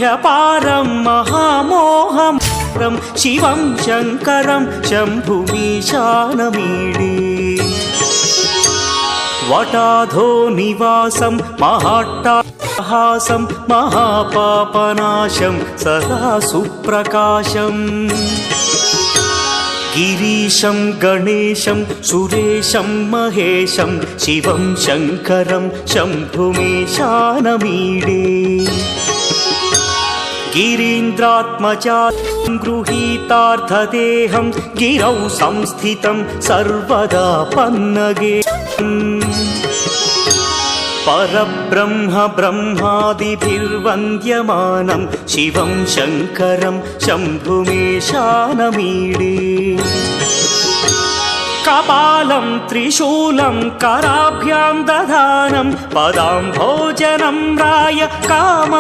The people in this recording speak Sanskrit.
साध्यपारं महामोहं शिवं शङ्करं शम्भुमीशानमीडे वटाधो निवासं महाट्टहासं महापापनाशं सदा सुप्रकाशं गिरीशं गणेशं सुरेशं महेशं शिवं शङ्करं शम्भुमीशानमीडे गिरीन्द्रात्मजां गृहीतार्थदेहं गिरौ संस्थितं सर्वदा पन्नगे परब्रह्म ब्रह्मादिभिर्वन्द्यमानं शिवं शङ्करं शम्भुमीशानमीडे कपालं त्रिशूलं कराभ्यां दधानं पदाम्भोजनं राय कामम्